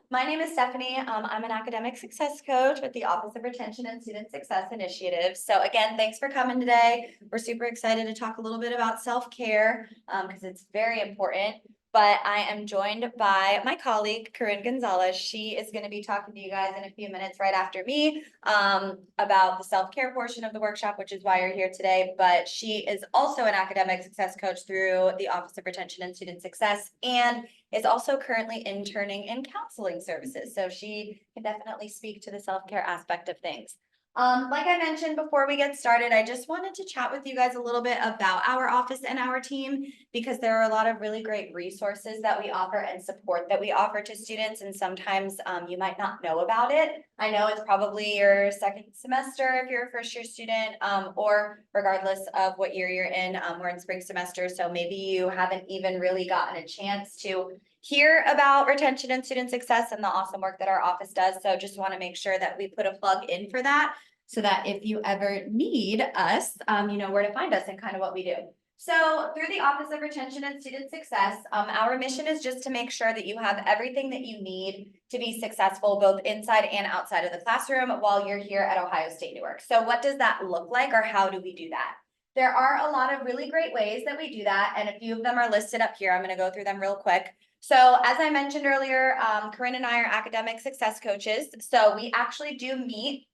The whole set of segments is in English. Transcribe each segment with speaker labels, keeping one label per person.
Speaker 1: my name is Stephanie. I'm an academic success coach with the Office of Retention and Student Success Initiative. So again, thanks for coming today. We're super excited to talk a little bit about self-care because it's very important. But I am joined by my colleague, Coryn Gonzales. She is going to be talking to you guys in a few minutes right after me about the self-care portion of the workshop, which is why you're here today. But she is also an academic success coach through the Office of Retention and Student Success and is also currently interning in counseling services. So she can definitely speak to the self-care aspect of things. Like I mentioned before we get started, I just wanted to chat with you guys a little bit about our office and our team because there are a lot of really great resources that we offer and support that we offer to students, and sometimes you might not know about it. I know it's probably your second semester if you're a first year student, or regardless of what year you're in, we're in spring semester, so maybe you haven't even really gotten a chance to hear about retention and student success and the awesome work that our office does. So just want to make sure that we put a plug in for that so that if you ever need us, you know where to find us and kind of what we do. So through the Office of Retention and Student Success, our mission is just to make sure that you have everything that you need to be successful both inside and outside of the classroom while you're here at Ohio-State-Newark. So what does that look like, or how do we do that? There are a lot of really great ways that we do that, and a few of them are listed up here. I'm going to go through them real quick. So as I mentioned earlier, Coryn and I are academic success coaches. So we actually do meet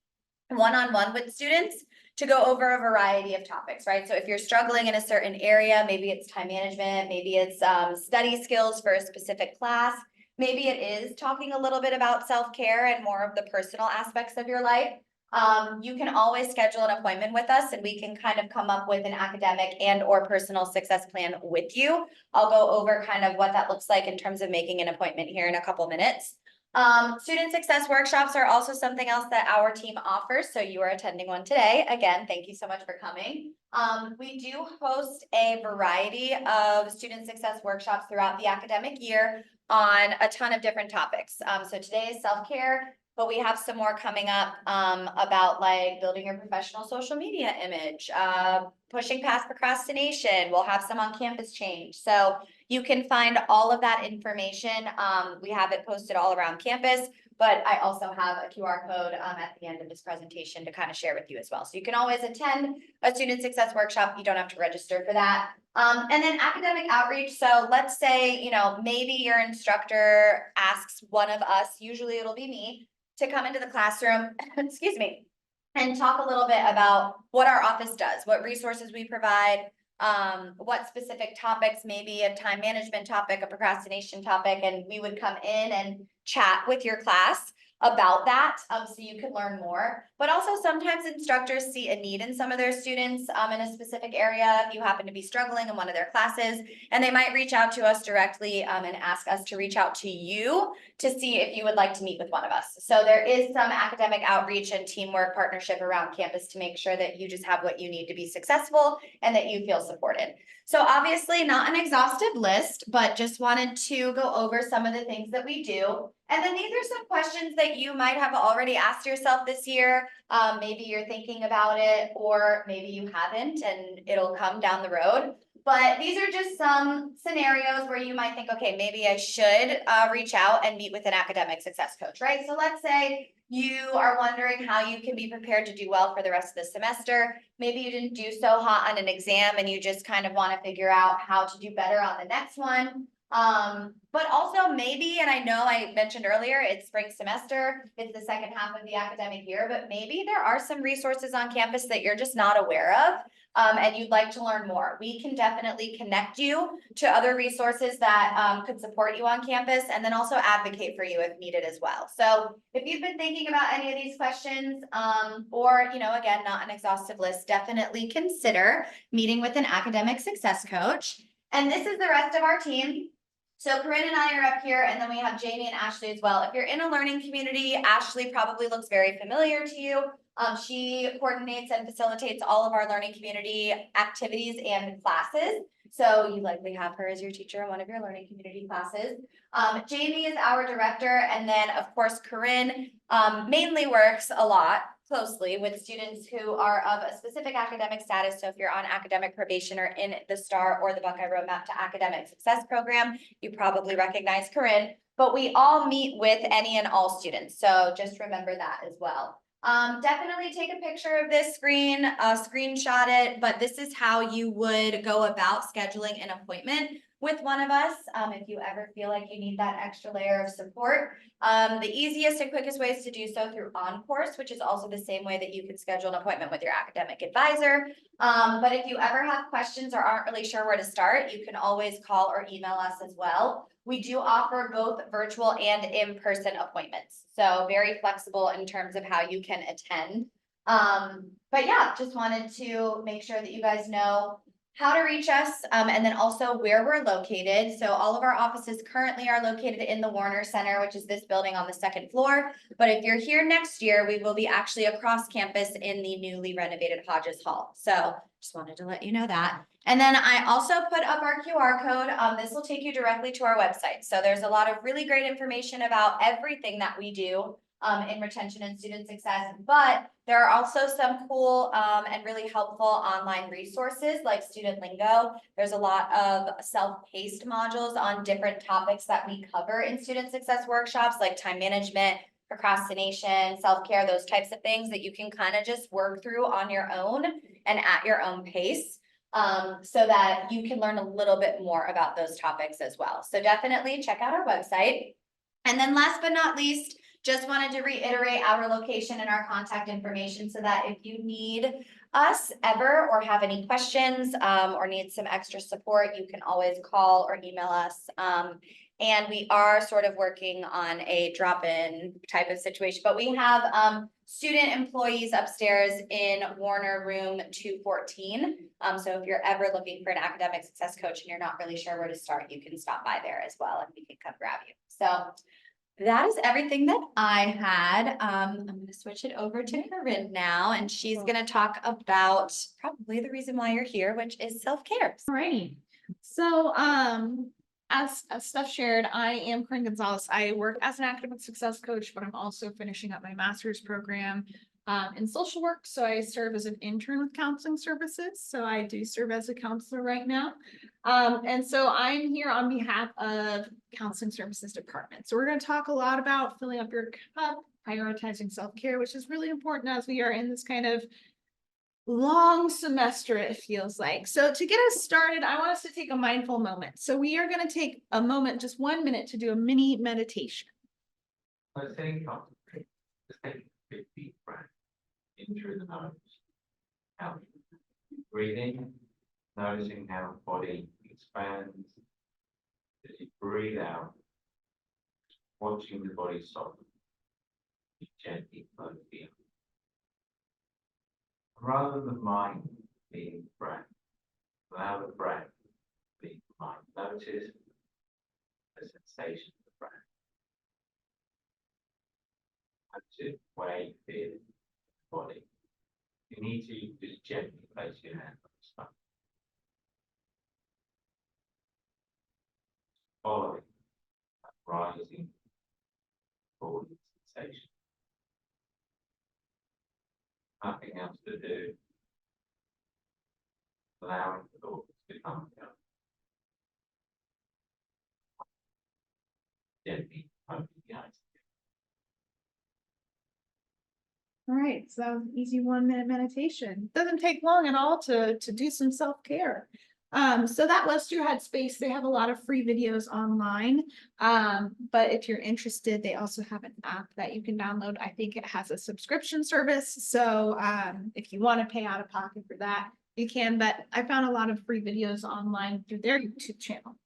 Speaker 1: one-on-one with students to go over a variety of topics, right? So if you're struggling in a certain area, maybe it's time management, maybe it's study skills for a specific class, maybe it is talking a little bit about self-care and more of the personal aspects of your life. You can always schedule an appointment with us and we can kind of come up with an academic and or personal success plan with you. I'll go over kind of what that looks like in terms of making an appointment here in a couple minutes. Student success workshops are also something else that our team offers. So you are attending one today. Again, thank you so much for coming. We do host a variety of student success workshops throughout the academic year on a ton of different topics. So today is self-care, but we have some more coming up about like building your professional social media image, pushing past procrastination. We'll have some on campus change. So you can find all of that information. We have it posted all around campus, but I also have a QR code at the end of this presentation to kind of share with you as well. So you can always attend a student success workshop. You don't have to register for that. And then academic outreach. So let's say, you know, maybe your instructor asks one of us, usually it'll be me, to come into the classroom, excuse me, and talk a little bit about what our office does, what resources we provide, what specific topics, maybe a time management topic, a procrastination topic, and we would come in and chat with your class about that so you can learn more. But also sometimes instructors see a need in some of their students in a specific area if you happen to be struggling in one of their classes, and they might reach out to us directly and ask us to reach out to you to see if you would like to meet with one of us. So there is some academic outreach and teamwork partnership around campus to make sure that you just have what you need to be successful and that you feel supported. So obviously not an exhaustive list, but just wanted to go over some of the things that we do. And then these are some questions that you might have already asked yourself this year. Maybe you're thinking about it, or maybe you haven't, and it'll come down the road. But these are just some scenarios where you might think, okay, maybe I should reach out and meet with an academic success coach, right? So let's say you are wondering how you can be prepared to do well for the rest of the semester. Maybe you didn't do so hot on an exam and you just kind of want to figure out how to do better on the next one. But also maybe, and I know I mentioned earlier, it's spring semester, it's the second half of the academic year, but maybe there are some resources on campus that you're just not aware of. And you'd like to learn more. We can definitely connect you to other resources that could support you on campus, and then also advocate for you if needed as well. So if you've been thinking about any of these questions, or, you know, again, not an exhaustive list, definitely consider meeting with an academic success coach. And this is the rest of our team. So Coryn and I are up here, and then we have Jamie and Ashley as well. If you're in a learning community, Ashley probably looks very familiar to you. She coordinates and facilitates all of our learning community activities and classes. So you likely have her as your teacher in one of your learning community classes. Jamie is our director, and then of course Coryn mainly works a lot closely with students who are of a specific academic status. So if you're on academic probation or in the STAR or the Buckeye Roadmap to Academic Success program, you probably recognize Coryn. but we all meet with any and all students. So just remember that as well. Definitely take a picture of this screen, screenshot it, but this is how you would go about scheduling an appointment with one of us. If you ever feel like you need that extra layer of support. The easiest and quickest way is to do so through OnCourse, which is also the same way that you could schedule an appointment with your academic advisor. But if you ever have questions or aren't really sure where to start, you can always call or email us as well. We do offer both virtual and in-person appointments, so very flexible in terms of how you can attend. But yeah, just wanted to make sure that you guys know how to reach us, and then also where we're located. So all of our offices currently are located in the Warner Center, which is this building on the second floor. But if you're here next year, we will be actually across campus in the newly renovated Hodges Hall. So just wanted to let you know that. And then I also put up our QR code. This will take you directly to our website. So there's a lot of really great information about everything that we do in retention and student success, but there are also some cool and really helpful online resources like Student Lingo. There's a lot of self-paced modules on different topics that we cover in student success workshops, like time management, procrastination, self-care, those types of things that you can kind of just work through on your own and at your own pace. So that you can learn a little bit more about those topics as well. So definitely check out our website. And then last but not least, just wanted to reiterate our location and our contact information so that if you need us ever or have any questions or need some extra support, you can always call or email us. And we are sort of working on a drop-in type of situation, but we have student employees upstairs in Warner room 214. So if you're ever looking for an academic success coach and you're not really sure where to start, you can stop by there as well and we can come grab you. So that is everything that I had. I'm going to switch it over to Coryn now, and she's going to talk about probably the reason why you're here, which is self-care.
Speaker 2: Alrighty. So, as Steph shared, I am Coryn Gonzales. I work as an academic success coach, but I'm also finishing up my master's program in social work. So I serve as an intern with counseling services. So I do serve as a counselor right now. And so I'm here on behalf of counseling services department. So we're going to talk a lot about filling up your cup, prioritizing self-care, which is really important as we are in this kind of long semester, it feels like. So to get us started, I want us to take a mindful moment. So we are going to take a moment, just 1 minute, to do a mini meditation.
Speaker 3: Let's take a big deep breath in through the nose. Out. Breathing, noticing how the body expands. As you breathe out, watching the body soften. You gently float the air. Rather than the mind being the breath, allow the breath to be the mind. Notice the sensation of the breath. Notice where you feel it in the body. You need to just gently place your hand on the stomach. Following that rising forward sensation. Nothing else to do. Allowing the thoughts to come down. Gently open the eyes.
Speaker 2: All right, so that was an easy 1 minute meditation. Doesn't take long at all to do some self-care. So that was through Headspace. They have a lot of free videos online. But if you're interested, they also have an app that you can download. I think it has a subscription service. So if you want to pay out of pocket for that, you can. But I found a lot of free videos online through their YouTube channel.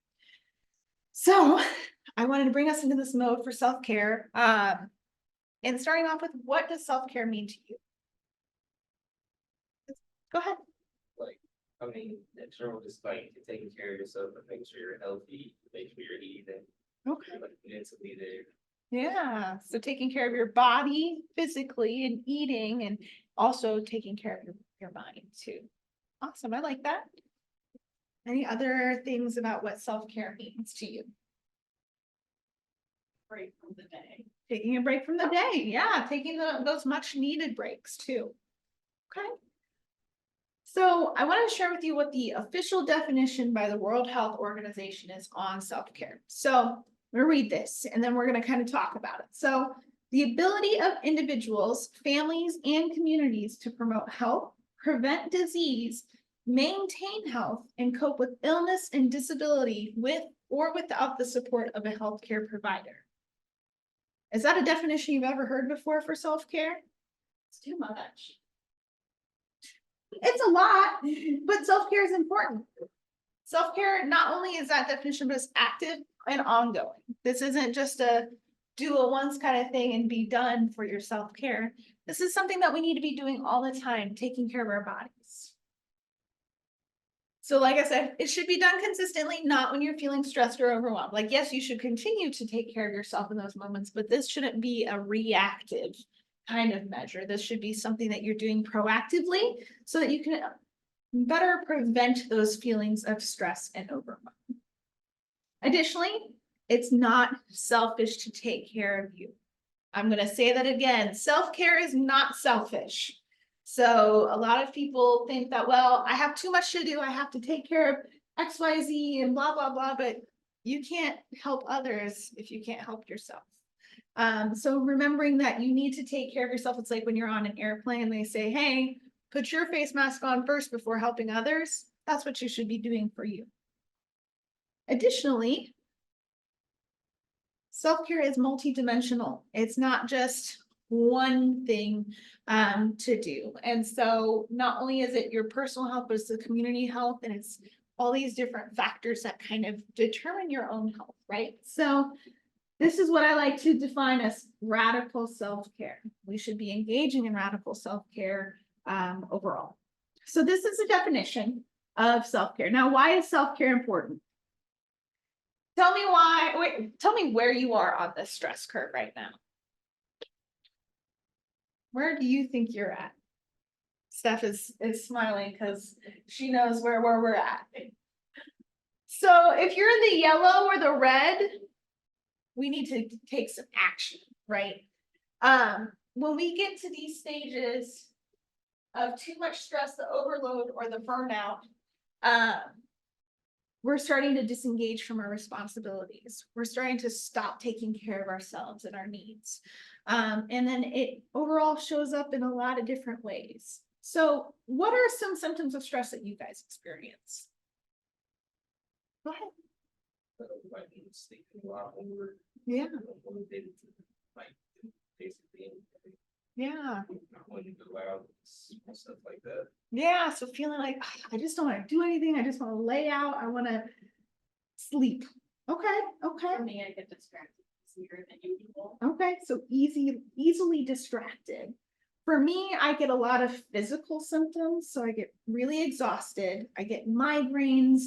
Speaker 2: So I wanted to bring us into this mode for self-care. And starting off with, what does self-care mean to you? Go ahead.
Speaker 4: I mean, in general, just like taking care of yourself and making sure you're healthy, make sure you're eating,
Speaker 2: Okay.
Speaker 4: like mentally there.
Speaker 2: Yeah, so taking care of your body physically and eating, and also taking care of your mind too. Awesome, I like that. Any other things about what self-care means to you?
Speaker 5: Break from the day.
Speaker 2: Taking a break from the day, yeah, taking those much needed breaks too. Okay. So I want to share with you what the official definition by the World Health Organization is on self-care. So I'm gonna read this and then we're gonna kind of talk about it. So the ability of individuals, families, and communities to promote health, prevent disease, maintain health, and cope with illness and disability with or without the support of a healthcare provider. Is that a definition you've ever heard before for self-care? It's too much. It's a lot, but self-care is important. Self-care not only is that definition, but it's active and ongoing. This isn't just a do it once kind of thing and be done for your self-care. This is something that we need to be doing all the time, taking care of our bodies. So like I said, it should be done consistently, not when you're feeling stressed or overwhelmed. Like, yes, you should continue to take care of yourself in those moments, but this shouldn't be a reactive kind of measure. This should be something that you're doing proactively so that you can better prevent those feelings of stress and overwhelm. Additionally, it's not selfish to take care of you. I'm going to say that again. Self-care is not selfish. So a lot of people think that, well, I have too much to do. I have to take care of X, Y, Z and blah, blah, blah, but you can't help others if you can't help yourself. So remembering that you need to take care of yourself. It's like when you're on an airplane, they say, hey, put your face mask on first before helping others. That's what you should be doing for you. Additionally, self-care is multidimensional. It's not just one thing to do. And so not only is it your personal health, but it's the community health, and it's all these different factors that kind of determine your own health, right? So this is what I like to define as radical self-care. We should be engaging in radical self-care overall. So this is a definition of self-care. Now, why is self-care important? Tell me why, wait, tell me where you are on this stress curve right now. Where do you think you're at? Steph is smiling because she knows where we're at. So if you're in the yellow or the red, we need to take some action, right? When we get to these stages of too much stress, the overload or the burnout, we're starting to disengage from our responsibilities. We're starting to stop taking care of ourselves and our needs. And then it overall shows up in a lot of different ways. So what are some symptoms of stress that you guys experience? Go ahead.
Speaker 4: Like sleeping a lot more.
Speaker 2: Yeah.
Speaker 4: Motivated to, like, basically
Speaker 2: Yeah.
Speaker 4: not wanting to go out, stuff like that.
Speaker 2: Yeah. So feeling like I just don't want to do anything. I just want to lay out. I want to sleep. Okay. Okay.
Speaker 5: For me, I get distracted easier than usual.
Speaker 2: Okay. So easily distracted. For me, I get a lot of physical symptoms. So I get really exhausted. I get migraines.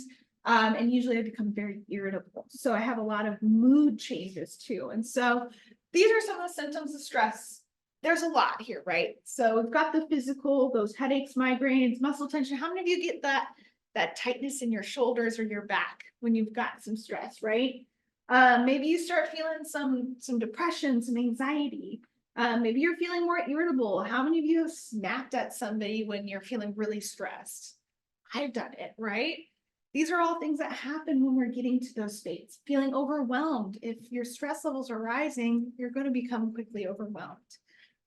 Speaker 2: And usually I become very irritable. So I have a lot of mood changes too. And so these are some of the symptoms of stress. There's a lot here, right? So we've got the physical, those headaches, migraines, muscle tension. How many of you get that tightness in your shoulders or your back when you've got some stress, right? Maybe you start feeling some depression, some anxiety. Maybe you're feeling more irritable. How many of you have snapped at somebody when you're feeling really stressed? I've done it, right? These are all things that happen when we're getting to those states. Feeling overwhelmed. If your stress levels are rising, you're going to become quickly overwhelmed.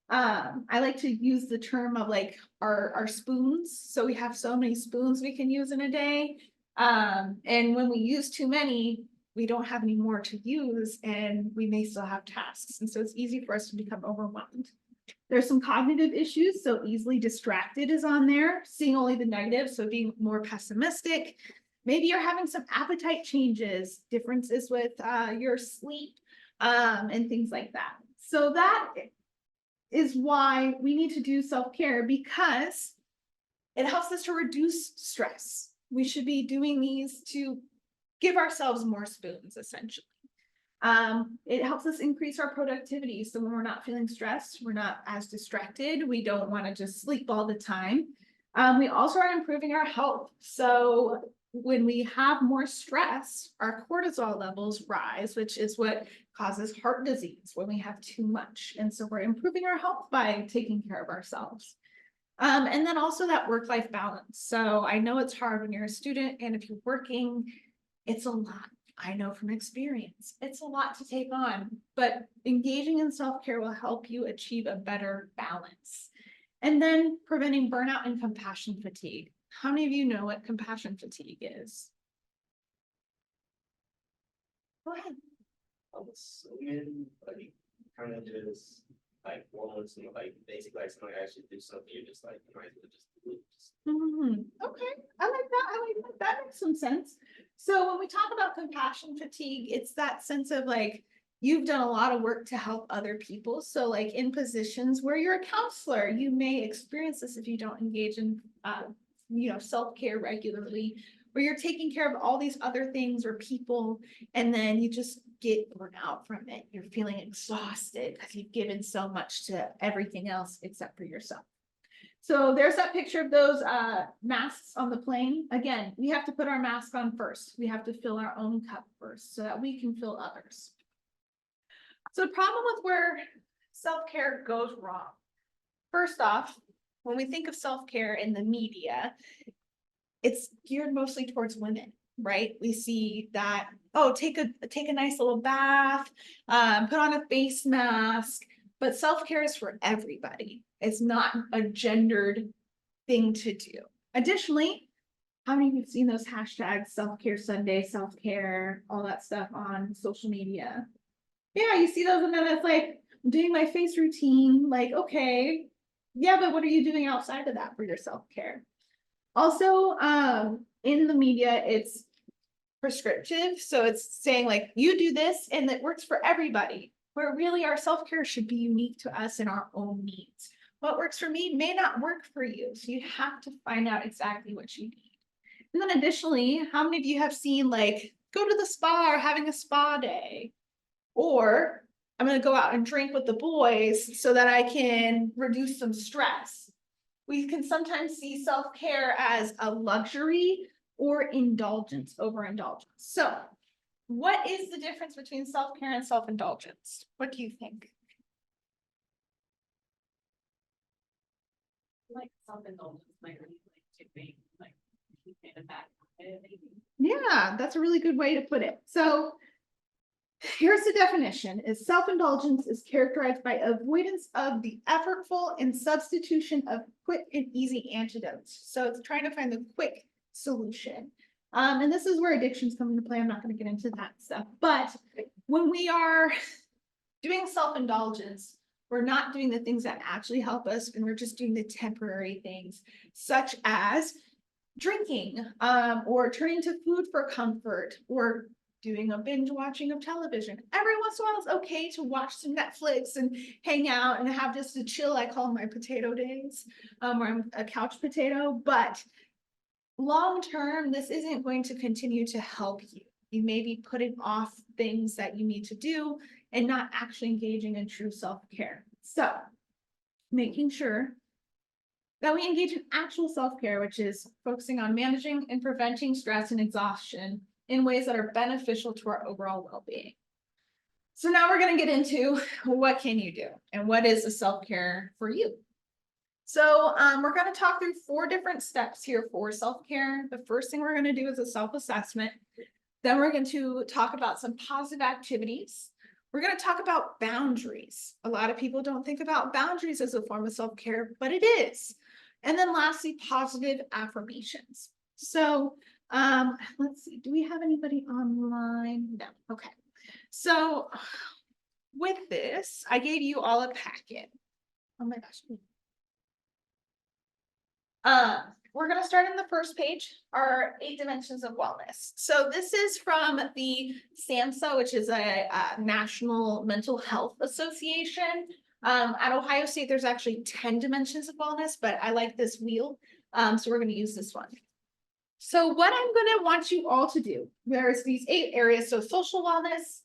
Speaker 2: I like to use the term of like our spoons. So we have so many spoons we can use in a day. And when we use too many, we don't have any more to use and we may still have tasks. And so it's easy for us to become overwhelmed. There's some cognitive issues. So easily distracted is on there, seeing only the negative. So being more pessimistic. Maybe you're having some appetite changes, differences with your sleep, and things like that. So that is why we need to do self-care, because it helps us to reduce stress. We should be doing these to give ourselves more spoons, essentially. It helps us increase our productivity. So when we're not feeling stressed, we're not as distracted. We don't want to just sleep all the time. We also are improving our health. So when we have more stress, our cortisol levels rise, which is what causes heart disease when we have too much. And so we're improving our health by taking care of ourselves. And then also that work-life balance. So I know it's hard when you're a student and if you're working, it's a lot. I know from experience, it's a lot to take on, but engaging in self-care will help you achieve a better balance. And then preventing burnout and compassion fatigue. How many of you know what compassion fatigue is? Go ahead.
Speaker 4: I'm assuming like kind of just like once and like basically like something I should do something, you're just like, you might as well just do it.
Speaker 2: Okay, I like that. I like that. That makes some sense. So when we talk about compassion fatigue, it's that sense of like you've done a lot of work to help other people. So like in positions where you're a counselor, you may experience this if you don't engage in self-care regularly, where you're taking care of all these other things or people, and then you just get burnt out from it. You're feeling exhausted because you've given so much to everything else except for yourself. So there's that picture of those masks on the plane. Again, we have to put our mask on first. We have to fill our own cup first so that we can fill others. So the problem with where self-care goes wrong. First off, when we think of self-care in the media, it's geared mostly towards women, right? We see that, oh, take a nice little bath, put on a face mask, but self-care is for everybody. It's not a gendered thing to do. Additionally, how many of you have seen those hashtags, self-care Sunday, self-care, all that stuff on social media? Yeah, you see those and then it's like, I'm doing my face routine, like, okay, yeah, but what are you doing outside of that for your self-care? Also, in the media, it's prescriptive. So it's saying like, you do this and it works for everybody, where really our self-care should be unique to us and our own needs. What works for me may not work for you. So you have to find out exactly what you need. And then additionally, how many of you have seen like, go to the spa or having a spa day? Or I'm going to go out and drink with the boys so that I can reduce some stress. We can sometimes see self-care as a luxury or indulgence, overindulgence. So what is the difference between self-care and self-indulgence? What do you think?
Speaker 5: Like self-indulgence might really like tipping, like keeping it back. Maybe.
Speaker 2: Yeah, that's a really good way to put it. So here's the definition: is self-indulgence is characterized by avoidance of the effortful and substitution of quick and easy antidotes. So it's trying to find the quick solution. And this is where addictions come into play. I'm not going to get into that stuff. But when we are doing self-indulgence, we're not doing the things that actually help us, and we're just doing the temporary things, such as drinking, or turning to food for comfort, or doing a binge watching of television. Every once in a while, it's okay to watch some Netflix and hang out and have just a chill. I call them my potato days, where I'm a couch potato. But long term, this isn't going to continue to help you. You may be putting off things that you need to do and not actually engaging in true self-care. So making sure that we engage in actual self-care, which is focusing on managing and preventing stress and exhaustion in ways that are beneficial to our overall well-being. So now we're going to get into what can you do and what is the self-care for you. So we're going to talk through 4 different steps here for self-care. The first thing we're going to do is a self-assessment. Then we're going to talk about some positive activities. We're going to talk about boundaries. A lot of people don't think about boundaries as a form of self-care, but it is. And then lastly, positive affirmations. So let's see, do we have anybody online? No, okay. So with this, I gave you all a packet. Oh my gosh. We're going to start in the first page, our 8 dimensions of wellness. So this is from the SAMHSA, which is a National Mental Health Association. At Ohio State, there's actually 10 dimensions of wellness, but I like this wheel. So we're going to use this one. So what I'm going to want you all to do, there's these 8 areas. So social wellness,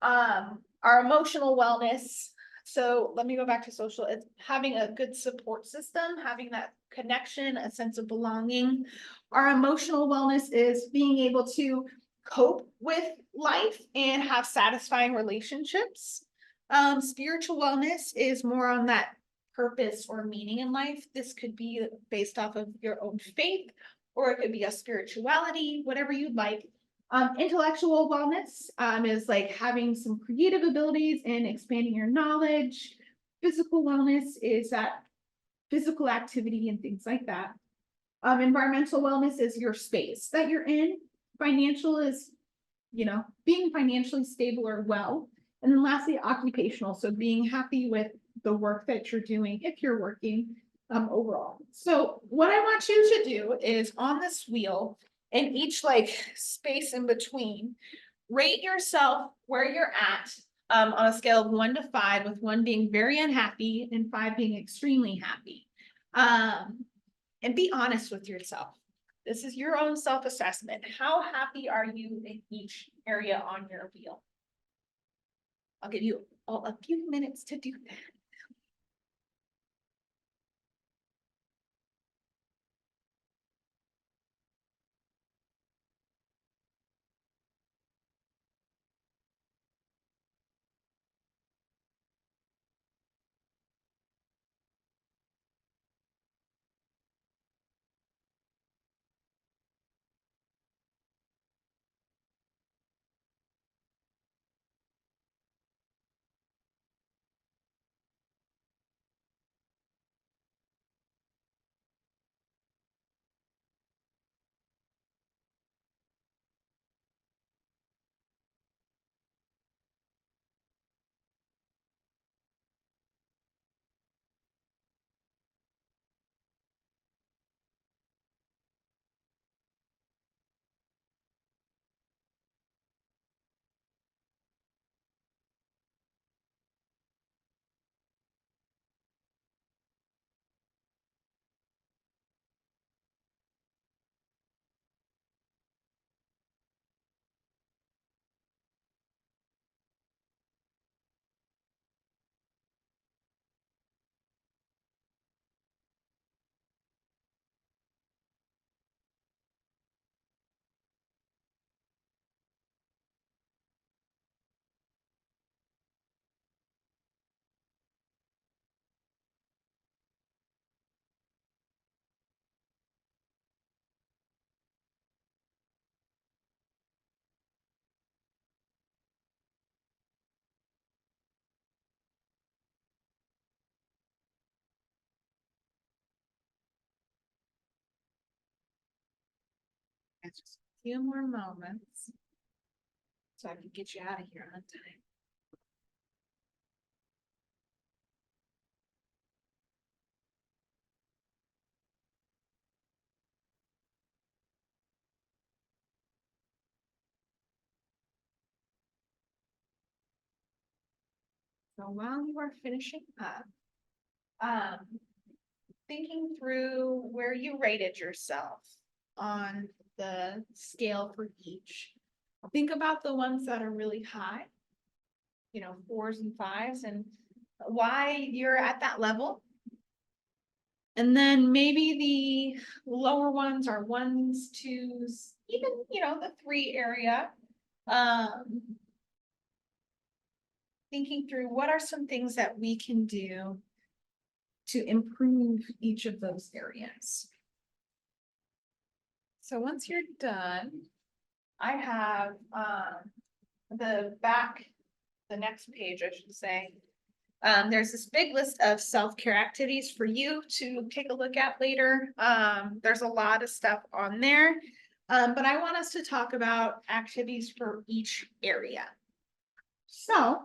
Speaker 2: our emotional wellness. So let me go back to social. It's having a good support system, having that connection, a sense of belonging. Our emotional wellness is being able to cope with life and have satisfying relationships. Spiritual wellness is more on that purpose or meaning in life. This could be based off of your own faith, or it could be a spirituality, whatever you'd like. Intellectual wellness is like having some creative abilities and expanding your knowledge. Physical wellness is that physical activity and things like that. Environmental wellness is your space that you're in. Financial is, being financially stable or well. And then lastly, occupational. So being happy with the work that you're doing if you're working overall. So what I want you to do is on this wheel in each like space in between, rate yourself where you're at on a scale of 1 to 5, with 1 being very unhappy and 5 being extremely happy. And be honest with yourself. This is your own self-assessment. How happy are you in each area on your wheel? I'll give you a few minutes to do that. Just a few more moments so I can get you out of here on time. So while you are finishing up, thinking through where you rated yourself on the scale for each, think about the ones that are really high, 4s and 5s, and why you're at that level. And then maybe the lower ones are 1s, 2s, even, the 3 area. Thinking through what are some things that we can do to improve each of those areas. So once you're done, I have the next page, I should say. There's this big list of self-care activities for you to take a look at later. There's a lot of stuff on there, but I want us to talk about activities for each area. So,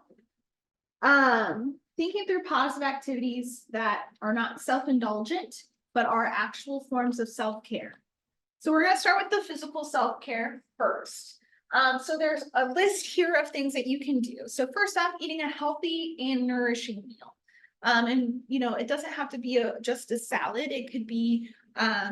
Speaker 2: thinking through positive activities that are not self-indulgent, but are actual forms of self-care. So we're going to start with the physical self-care first. So there's a list here of things that you can do. So first off, eating a healthy and nourishing meal. And it doesn't have to be just a salad. It could be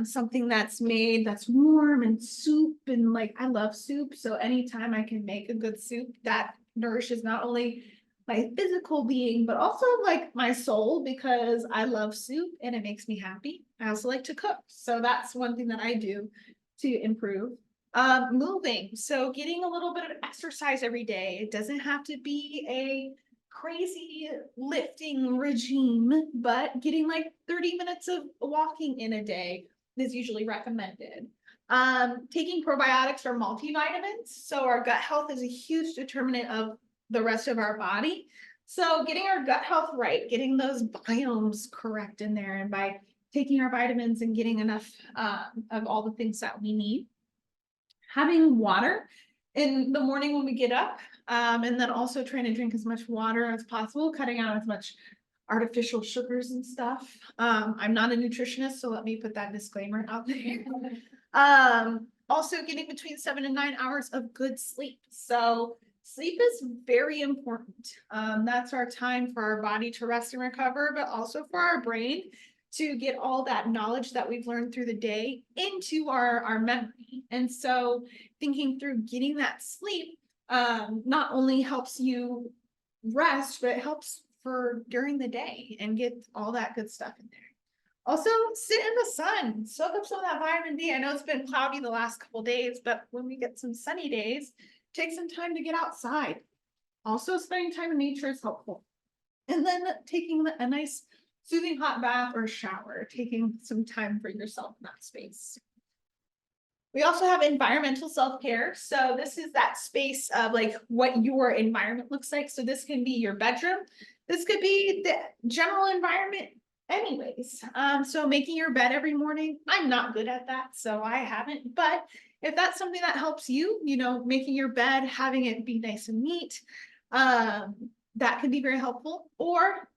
Speaker 2: something that's made that's warm and soup, and I love soup. So anytime I can make a good soup that nourishes not only my physical being, but also my soul, because I love soup and it makes me happy. I also like to cook. So that's one thing that I do to improve. Moving. So getting a little bit of exercise every day. It doesn't have to be a crazy lifting regime, but getting 30 minutes of walking in a day is usually recommended. Taking probiotics or multivitamins. So our gut health is a huge determinant of the rest of our body. So getting our gut health right, getting those biomes correct in there, and by taking our vitamins and getting enough of all the things that we need. Having water in the morning when we get up, and then also trying to drink as much water as possible, cutting out as much artificial sugars and stuff. I'm not a nutritionist, so let me put that disclaimer out there. Also getting between 7 and 9 hours of good sleep. So sleep is very important. That's our time for our body to rest and recover, but also for our brain to get all that knowledge that we've learned through the day into our memory. And so thinking through getting that sleep not only helps you rest, but it helps for during the day and get all that good stuff in there. Also, sit in the sun, soak up some of that vitamin D. I know it's been cloudy the last couple days, but when we get some sunny days, take some time to get outside. Also, spending time in nature is helpful. And then taking a nice soothing hot bath or shower, taking some time for yourself in that space. We also have environmental self-care. So this is that space of like what your environment looks like. So this can be your bedroom. This could be the general environment anyways. So making your bed every morning, I'm not good at that, so I haven't, but if that's something that helps you, you know, making your bed, having it be nice and neat, that can be very helpful. Or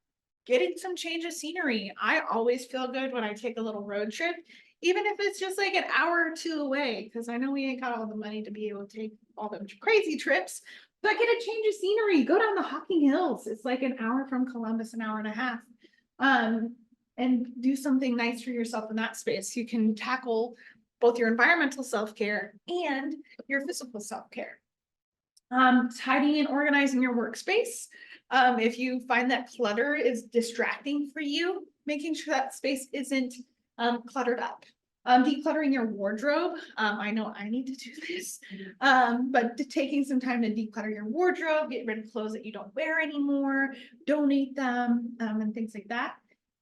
Speaker 2: getting some change of scenery. I always feel good when I take a little road trip, even if it's just like an hour or two away, because I know we ain't got all the money to be able to take all the crazy trips, but get a change of scenery. Go down the Hocking Hills. It's like an hour from Columbus, an hour and a half. And do something nice for yourself in that space. You can tackle both your environmental self-care and your physical self-care. Tidying and organizing your workspace. If you find that clutter is distracting for you, making sure that space isn't cluttered up. Decluttering your wardrobe. I know I need to do this, but taking some time to declutter your wardrobe, get rid of clothes that you don't wear anymore, donate them, and things like that.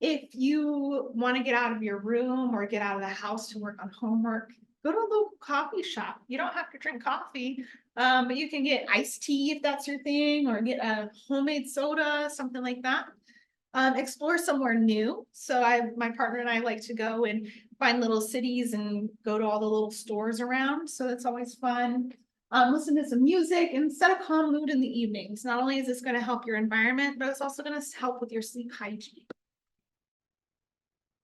Speaker 2: If you want to get out of your room or get out of the house to work on homework, go to a local coffee shop. You don't have to drink coffee, but you can get iced tea if that's your thing, or get a homemade soda, something like that. Explore somewhere new. So my partner and I like to go and find little cities and go to all the little stores around. So that's always fun. Listen to some music and set a calm mood in the evenings. Not only is this going to help your environment, but it's also going to help with your sleep hygiene.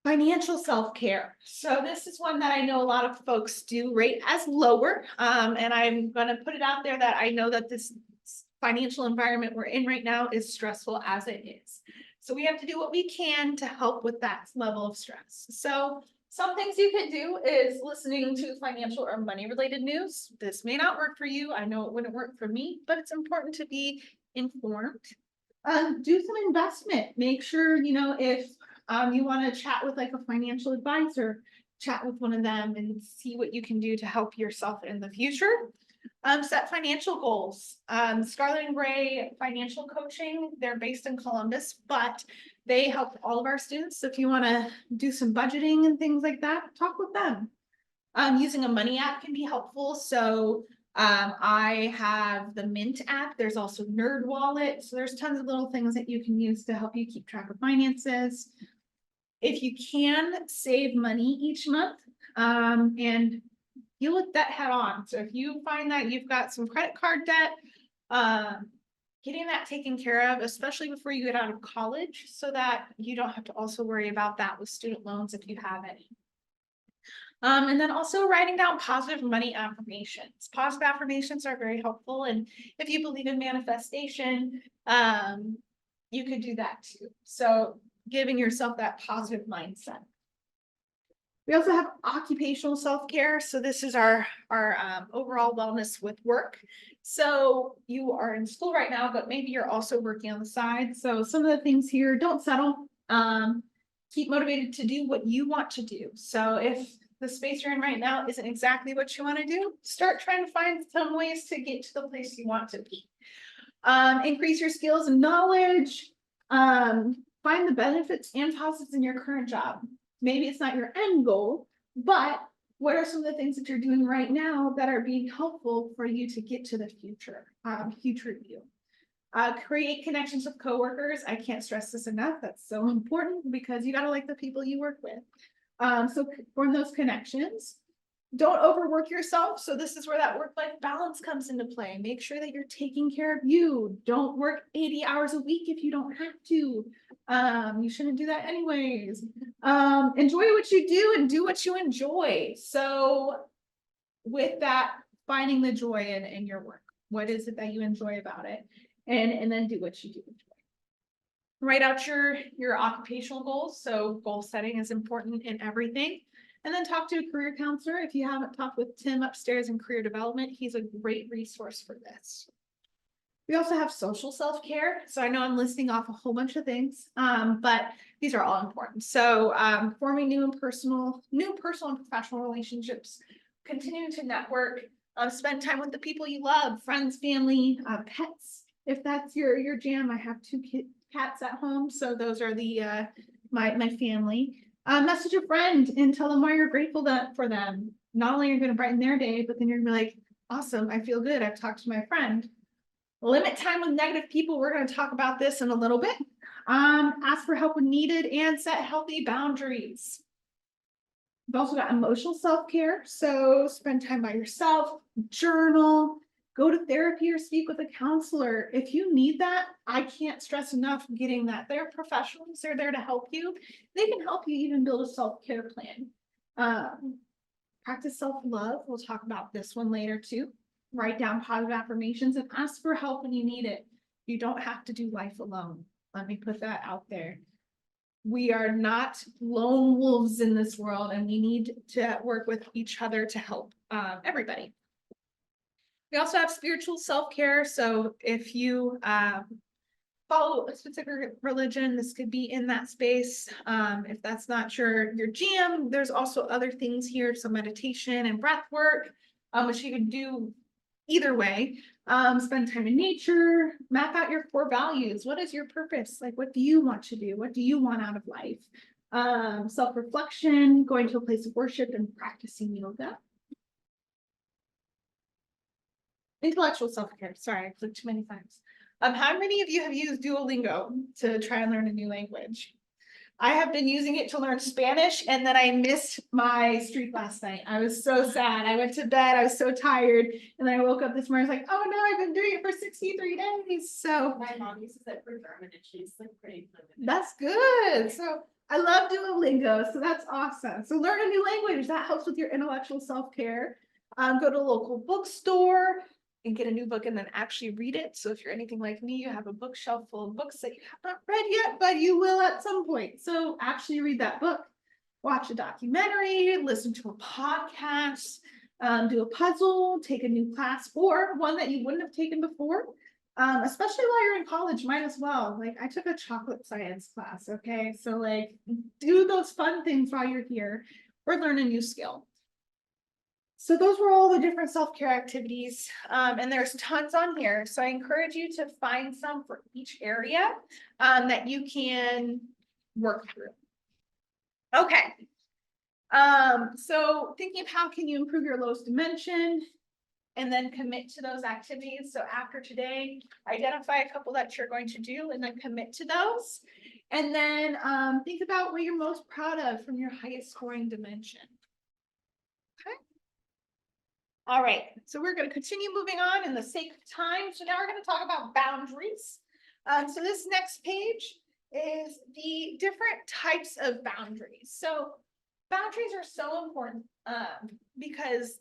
Speaker 2: Financial self-care. So this is one that I know a lot of folks do rate as lower. And I'm going to put it out there that I know that this financial environment we're in right now is stressful as it is. So we have to do what we can to help with that level of stress. So some things you could do is listening to financial or money related news. This may not work for you. I know it wouldn't work for me, but it's important to be informed. Do some investment. Make sure, you know, if you want to chat with like a financial advisor, chat with one of them and see what you can do to help yourself in the future. Set financial goals. Scarlett and Gray Financial Coaching, they're based in Columbus, but they help all of our students. So if you want to do some budgeting and things like that, talk with them. Using a money app can be helpful. So I have the Mint app. There's also Nerd Wallet. So there's tons of little things that you can use to help you keep track of finances. If you can save money each month, and deal with debt head on. So if you find that you've got some credit card debt, getting that taken care of, especially before you get out of college, so that you don't have to also worry about that with student loans if you have any. And then also writing down positive money affirmations. Positive affirmations are very helpful. And if you believe in manifestation, you could do that too. So giving yourself that positive mindset. We also have occupational self-care. So this is our overall wellness with work. So you are in school right now, but maybe you're also working on the side. So some of the things here, don't settle. Keep motivated to do what you want to do. So if the space you're in right now isn't exactly what you want to do, start trying to find some ways to get to the place you want to be. Increase your skills and knowledge. Find the benefits and positives in your current job. Maybe it's not your end goal, but what are some of the things that you're doing right now that are being helpful for you to get to the future, future you? Create connections with coworkers. I can't stress this enough. That's so important because you gotta like the people you work with. So form those connections. Don't overwork yourself. So this is where that work-life balance comes into play. Make sure that you're taking care of you. Don't work 80 hours a week if you don't have to. You shouldn't do that anyways. Enjoy what you do and do what you enjoy. So with that, finding the joy in your work. What is it that you enjoy about it? And then do what you do enjoy. Write out your occupational goals. So goal setting is important in everything. And then talk to a career counselor. If you haven't talked with Tim upstairs in career development, he's a great resource for this. We also have social self-care. So I know I'm listing off a whole bunch of things, but these are all important. So forming new personal and professional relationships, continuing to network, spend time with the people you love, friends, family, pets. If that's your jam, I have 2 cats at home. So those are the my family. Message a friend and tell them why you're grateful for them. Not only are you going to brighten their day, but then you're gonna be like, awesome, I feel good. I've talked to my friend. Limit time with negative people. We're going to talk about this in a little bit. Ask for help when needed and set healthy boundaries. We've also got emotional self-care. So spend time by yourself, journal, go to therapy or speak with a counselor. If you need that, I can't stress enough getting that. They're professionals. They're there to help you. They can help you even build a self-care plan. Practice self-love. We'll talk about this one later too. Write down positive affirmations and ask for help when you need it. You don't have to do life alone. Let me put that out there. We are not lone wolves in this world, and we need to work with each other to help everybody. We also have spiritual self-care. So if you follow a specific religion, this could be in that space. If that's not your jam, there's also other things here. So meditation and breath work, which you can do either way. Spend time in nature, map out your core values. What is your purpose? Like, what do you want to do? What do you want out of life? Self-reflection, going to a place of worship and practicing yoga. Intellectual self-care. Sorry, I clicked too many times. How many of you have used Duolingo to try and learn a new language? I have been using it to learn Spanish, and then I missed my streak last night. I was so sad. I went to bed. I was so tired, and then I woke up this morning. I was like, "Oh no, I've been doing it for 63 days." So
Speaker 5: My mom uses it for German and she's like pretty fluent.
Speaker 2: that's good. So I love Duolingo. So that's awesome. So learn a new language. That helps with your intellectual self-care. Go to a local bookstore and get a new book and then actually read it. So if you're anything like me, you have a bookshelf full of books that you have not read yet, but you will at some point. So actually read that book, watch a documentary, listen to a podcast, do a puzzle, take a new class or one that you wouldn't have taken before. Especially while you're in college, might as well. Like I took a chocolate science class. Okay. So like do those fun things while you're here or learn a new skill. So those were all the different self-care activities, and there's tons on here. So I encourage you to find some for each area that you can work through. Okay. So thinking of how can you improve your lowest dimension and then commit to those activities. So after today, identify a couple that you're going to do and then commit to those. And then think about what you're most proud of from your highest scoring dimension. Okay. All right, so we're going to continue moving on in the sake of time. So now we're going to talk about boundaries. So this next page is the different types of boundaries. So boundaries are so important because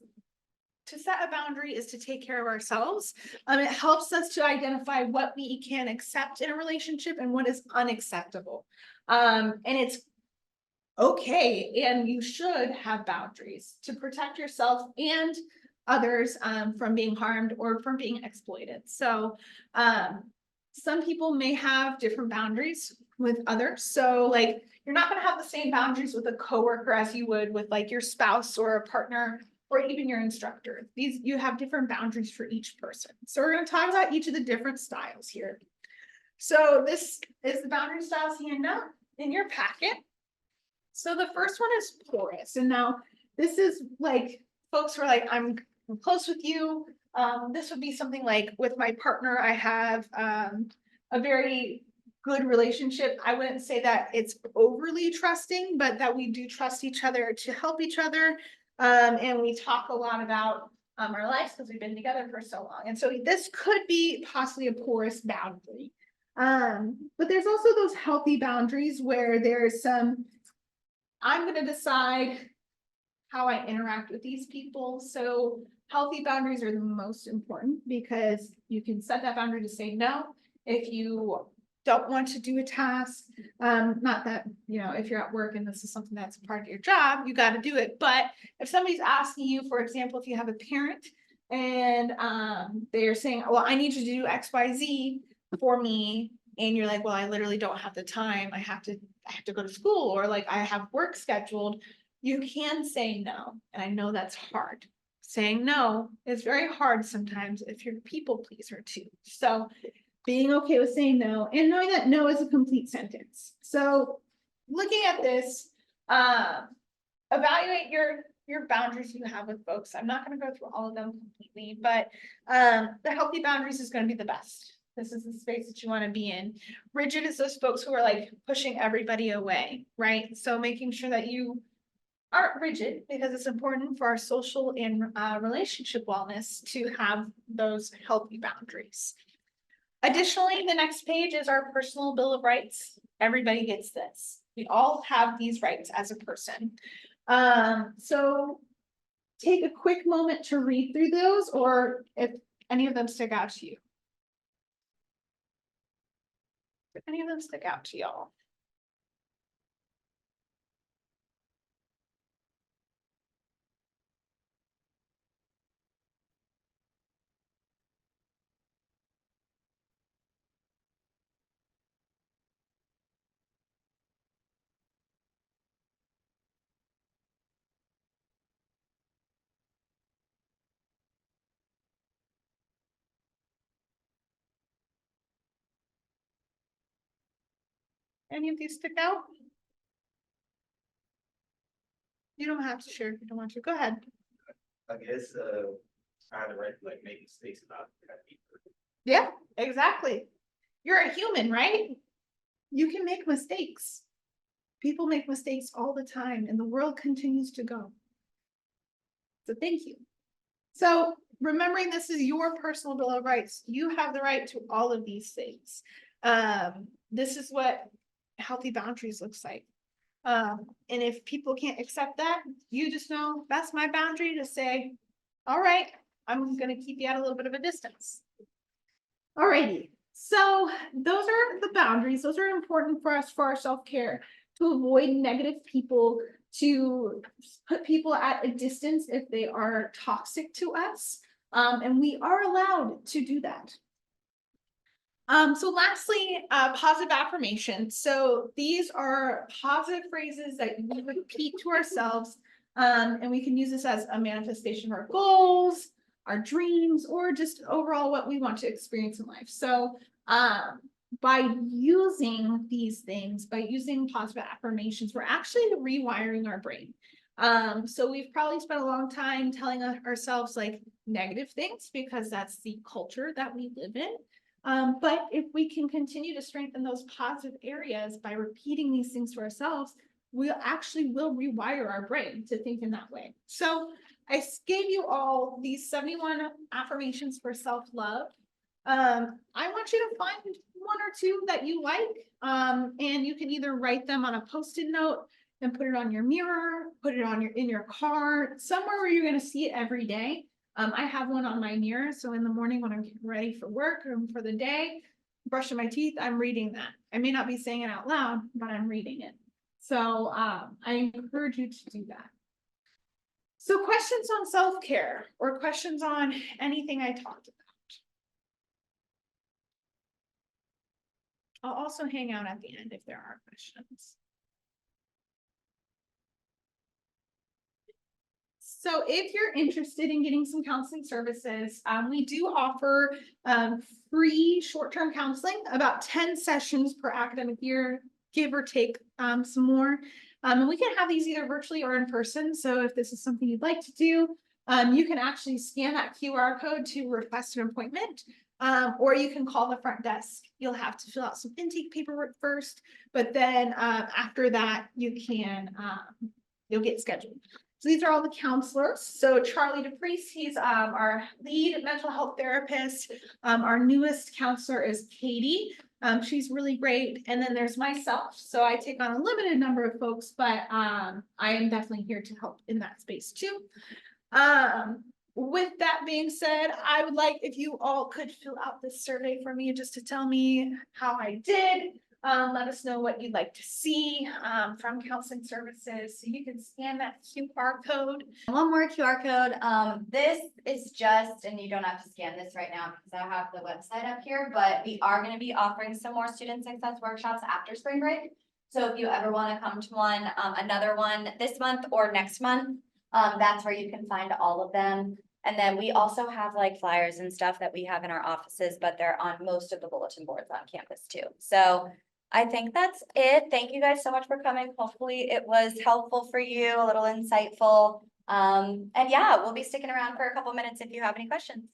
Speaker 2: to set a boundary is to take care of ourselves. It helps us to identify what we can accept in a relationship and what is unacceptable. And it's okay, and you should have boundaries to protect yourself and others from being harmed or from being exploited. So some people may have different boundaries with others. So like you're not going to have the same boundaries with a coworker as you would with like your spouse or a partner or even your instructor. You have different boundaries for each person. So we're going to talk about each of the different styles here. So this is the boundary styles handout in your packet. So the first one is porous. And now this is like, folks who are like, I'm close with you. This would be something like with my partner, I have, a very good relationship. I wouldn't say that it's overly trusting, but that we do trust each other to help each other. And we talk a lot about our lives because we've been together for so long. And so this could be possibly a porous boundary. But there's also those healthy boundaries where there's some, I'm gonna decide how I interact with these people. So healthy boundaries are the most important because you can set that boundary to say no if you don't want to do a task. Not that, you know, if you're at work and this is something that's part of your job, you got to do it. But if somebody's asking you, for example, if you have a parent and they're saying, well, I need you to do X, Y, Z for me. And you're like, well, I literally don't have the time. I have to go to school, or like I have work scheduled. You can say no. And I know that's hard. Saying no is very hard sometimes if you're a people pleaser too. So being okay with saying no and knowing that no is a complete sentence. So looking at this, evaluate your boundaries you have with folks. I'm not going to go through all of them completely, but the healthy boundaries is going to be the best. This is the space that you want to be in. Rigid is those folks who are like pushing everybody away, right? So making sure that you aren't rigid, because it's important for our social and relationship wellness to have those healthy boundaries. Additionally, the next page is our personal Bill of Rights. Everybody gets this. We all have these rights as a person. So take a quick moment to read through those, or if any of them stick out to you. If any of them stick out to y'all. Any of these stick out? You don't have to share if you don't want to. Go ahead.
Speaker 4: I guess, I had the right to like make mistakes about people.
Speaker 2: Yeah, exactly. You're a human, right? You can make mistakes. People make mistakes all the time and the world continues to go. So thank you. So remembering this is your personal Bill of Rights, you have the right to all of these things. This is what healthy boundaries looks like. And if people can't accept that, you just know that's my boundary to say, all right, I'm gonna keep you at a little bit of a distance. Alrighty, so those are the boundaries. Those are important for us for our self-care, to avoid negative people, to put people at a distance if they are toxic to us. And we are allowed to do that. So lastly, positive affirmations. So these are positive phrases that we repeat to ourselves. And we can use this as a manifestation of our goals, our dreams, or just overall what we want to experience in life. So by using these things, by using positive affirmations, we're actually rewiring our brain. So we've probably spent a long time telling ourselves like negative things because that's the culture that we live in. But if we can continue to strengthen those positive areas by repeating these things to ourselves, we actually will rewire our brain to think in that way. So I gave you all these 71 affirmations for self-love. I want you to find one or two that you like, and you can either write them on a Post-it note and put it on your mirror, put it on in your car, somewhere where you're going to see it every day. I have one on my mirror, so in the morning when I'm getting ready for work or for the day, brushing my teeth, I'm reading that. I may not be saying it out loud, but I'm reading it. So I encourage you to do that. So questions on self-care or questions on anything I talked about. I'll also hang out at the end if there are questions. So if you're interested in getting some counseling services, we do offer free short-term counseling, about 10 sessions per academic year, give or take some more. And we can have these either virtually or in person. So if this is something you'd like to do, you can actually scan that QR code to request an appointment. Or you can call the front desk. You'll have to fill out some intake paperwork first, but then after that, you can you'll get scheduled. So these are all the counselors. So Charlie DePriest, he's our lead mental health therapist. Our newest counselor is Katie. She's really great. And then there's myself. So I take on a limited number of folks, but I am definitely here to help in that space too. With that being said, I would like if you all could fill out this survey for me just to tell me how I did. Let us know what you'd like to see from counseling services. So you can scan that QR code.
Speaker 1: One more QR code. This is just, and you don't have to scan this right now because I have the website up here, but we are going to be offering some more student success workshops after spring break. So if you ever want to come to one, another one this month or next month, that's where you can find all of them. And then we also have like flyers and stuff that we have in our offices, but they're on most of the bulletin boards on campus too. So I think that's it. Thank you guys so much for coming. Hopefully it was helpful for you, a little insightful. And yeah, we'll be sticking around for a couple minutes if you have any questions.